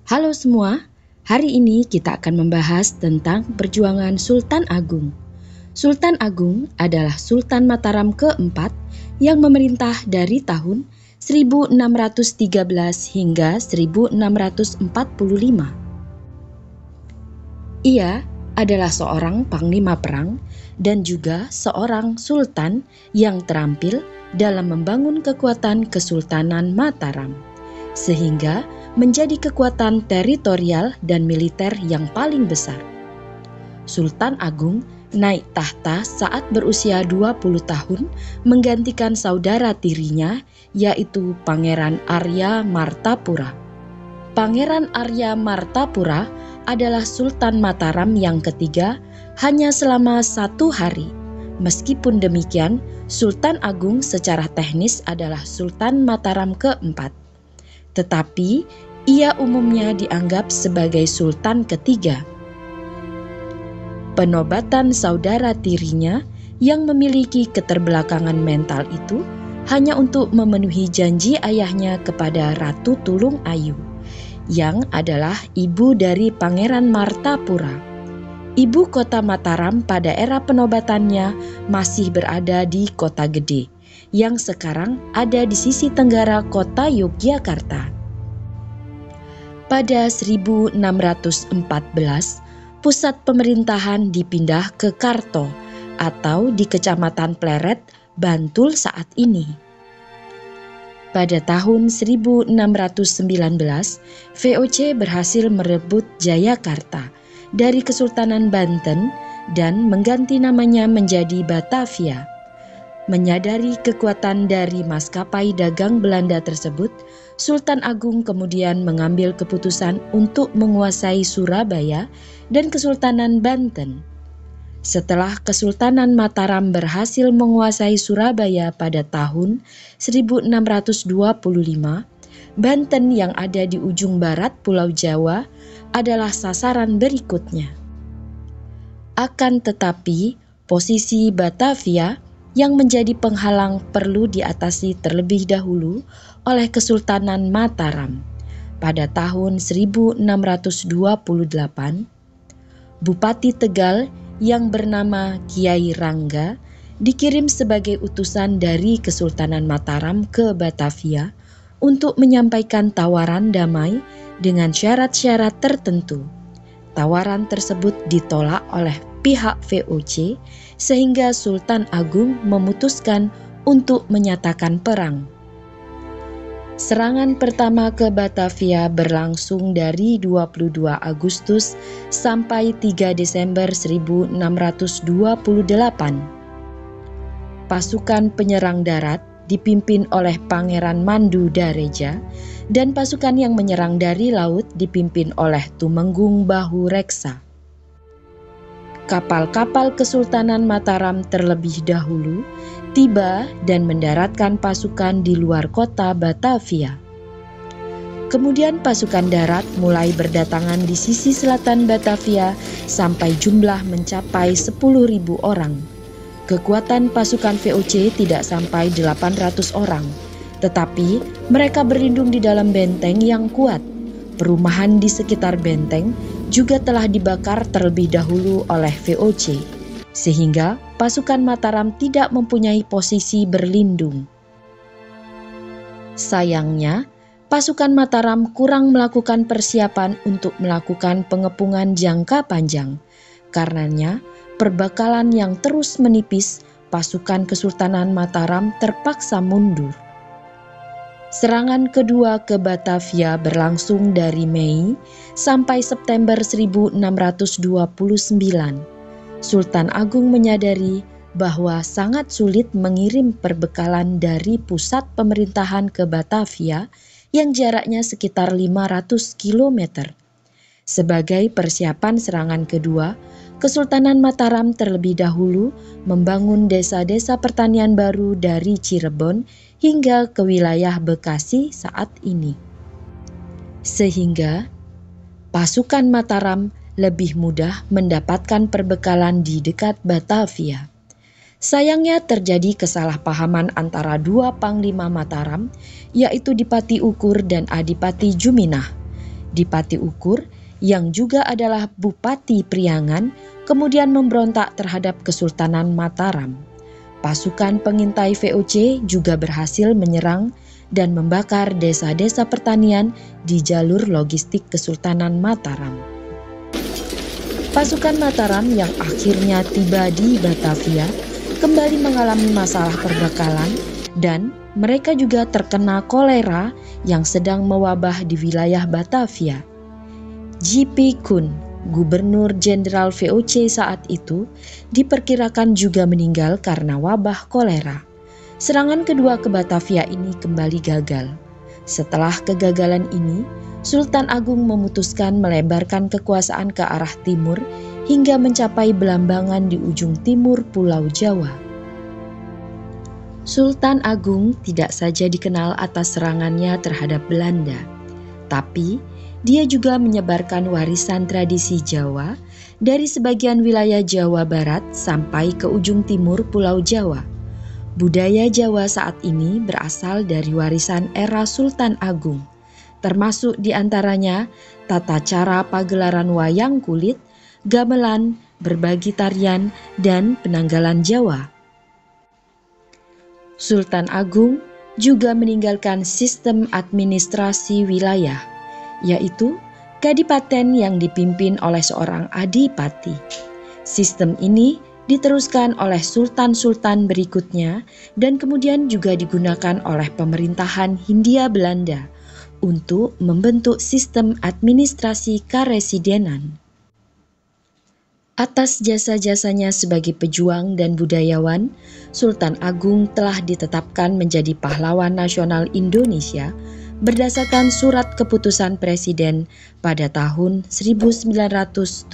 Halo semua, hari ini kita akan membahas tentang perjuangan Sultan Agung. Sultan Agung adalah Sultan Mataram keempat yang memerintah dari tahun 1613 hingga 1645. Ia adalah seorang panglima perang dan juga seorang sultan yang terampil dalam membangun kekuatan Kesultanan Mataram, sehingga menjadi kekuatan teritorial dan militer yang paling besar. Sultan Agung naik tahta saat berusia 20 tahun menggantikan saudara tirinya, yaitu Pangeran Arya Martapura. Pangeran Arya Martapura adalah Sultan Mataram yang ketiga hanya selama 1 hari. Meskipun demikian, Sultan Agung secara teknis adalah Sultan Mataram keempat. Tetapi ia umumnya dianggap sebagai sultan ketiga. Penobatan saudara tirinya yang memiliki keterbelakangan mental itu hanya untuk memenuhi janji ayahnya kepada Ratu Tulung Ayu, yang adalah ibu dari Pangeran Martapura. Ibu kota Mataram pada era penobatannya masih berada di Kota Gede, yang sekarang ada di sisi tenggara kota Yogyakarta. Pada 1614, pusat pemerintahan dipindah ke Karto atau di Kecamatan Pleret, Bantul saat ini. Pada tahun 1619, VOC berhasil merebut Jayakarta dari Kesultanan Banten dan mengganti namanya menjadi Batavia. Menyadari kekuatan dari maskapai dagang Belanda tersebut, Sultan Agung kemudian mengambil keputusan untuk menguasai Surabaya dan Kesultanan Banten. Setelah Kesultanan Mataram berhasil menguasai Surabaya pada tahun 1625, Banten yang ada di ujung barat Pulau Jawa adalah sasaran berikutnya. Akan tetapi, posisi Batavia yang menjadi penghalang perlu diatasi terlebih dahulu oleh Kesultanan Mataram. Pada tahun 1628, Bupati Tegal yang bernama Kiai Rangga dikirim sebagai utusan dari Kesultanan Mataram ke Batavia untuk menyampaikan tawaran damai dengan syarat-syarat tertentu. Tawaran tersebut ditolak oleh pihak VOC sehingga Sultan Agung memutuskan untuk menyatakan perang. Serangan pertama ke Batavia berlangsung dari 22 Agustus sampai 3 Desember 1628. Pasukan penyerang darat dipimpin oleh Pangeran Mandu Dareja dan pasukan yang menyerang dari laut dipimpin oleh Tumenggung Bahu Reksa. Kapal-kapal Kesultanan Mataram terlebih dahulu tiba dan mendaratkan pasukan di luar kota Batavia. Kemudian pasukan darat mulai berdatangan di sisi selatan Batavia sampai jumlah mencapai 10.000 orang. Kekuatan pasukan VOC tidak sampai 800 orang, tetapi mereka berlindung di dalam benteng yang kuat. Perumahan di sekitar benteng juga telah dibakar terlebih dahulu oleh VOC, sehingga pasukan Mataram tidak mempunyai posisi berlindung. Sayangnya, pasukan Mataram kurang melakukan persiapan untuk melakukan pengepungan jangka panjang. Karenanya, perbekalan yang terus menipis, pasukan Kesultanan Mataram terpaksa mundur. Serangan kedua ke Batavia berlangsung dari Mei sampai September 1629. Sultan Agung menyadari bahwa sangat sulit mengirim perbekalan dari pusat pemerintahan ke Batavia yang jaraknya sekitar 500 km. Sebagai persiapan serangan kedua, Kesultanan Mataram terlebih dahulu membangun desa-desa pertanian baru dari Cirebon hingga ke wilayah Bekasi saat ini. Sehingga pasukan Mataram lebih mudah mendapatkan perbekalan di dekat Batavia. Sayangnya terjadi kesalahpahaman antara dua panglima Mataram, yaitu Dipati Ukur dan Adipati Juminah, Dipati Ukur, yang juga adalah Bupati Priangan, kemudian memberontak terhadap Kesultanan Mataram. Pasukan pengintai VOC juga berhasil menyerang dan membakar desa-desa pertanian di jalur logistik Kesultanan Mataram. Pasukan Mataram yang akhirnya tiba di Batavia kembali mengalami masalah perbekalan dan mereka juga terkena kolera yang sedang mewabah di wilayah Batavia. J.P. Koen, Gubernur Jenderal VOC saat itu, diperkirakan juga meninggal karena wabah kolera. Serangan kedua ke Batavia ini kembali gagal. Setelah kegagalan ini, Sultan Agung memutuskan melebarkan kekuasaan ke arah timur hingga mencapai Belambangan di ujung timur Pulau Jawa. Sultan Agung tidak saja dikenal atas serangannya terhadap Belanda, tapi dia juga menyebarkan warisan tradisi Jawa dari sebagian wilayah Jawa Barat sampai ke ujung timur Pulau Jawa. Budaya Jawa saat ini berasal dari warisan era Sultan Agung, termasuk diantaranya tata cara pagelaran wayang kulit, gamelan, berbagi tarian, dan penanggalan Jawa. Sultan Agung juga meninggalkan sistem administrasi wilayah, yaitu kadipaten yang dipimpin oleh seorang adipati. Sistem ini diteruskan oleh sultan-sultan berikutnya dan kemudian juga digunakan oleh pemerintahan Hindia Belanda untuk membentuk sistem administrasi karesidenan. Atas jasa-jasanya sebagai pejuang dan budayawan, Sultan Agung telah ditetapkan menjadi pahlawan nasional Indonesia berdasarkan surat keputusan Presiden pada tahun 1975.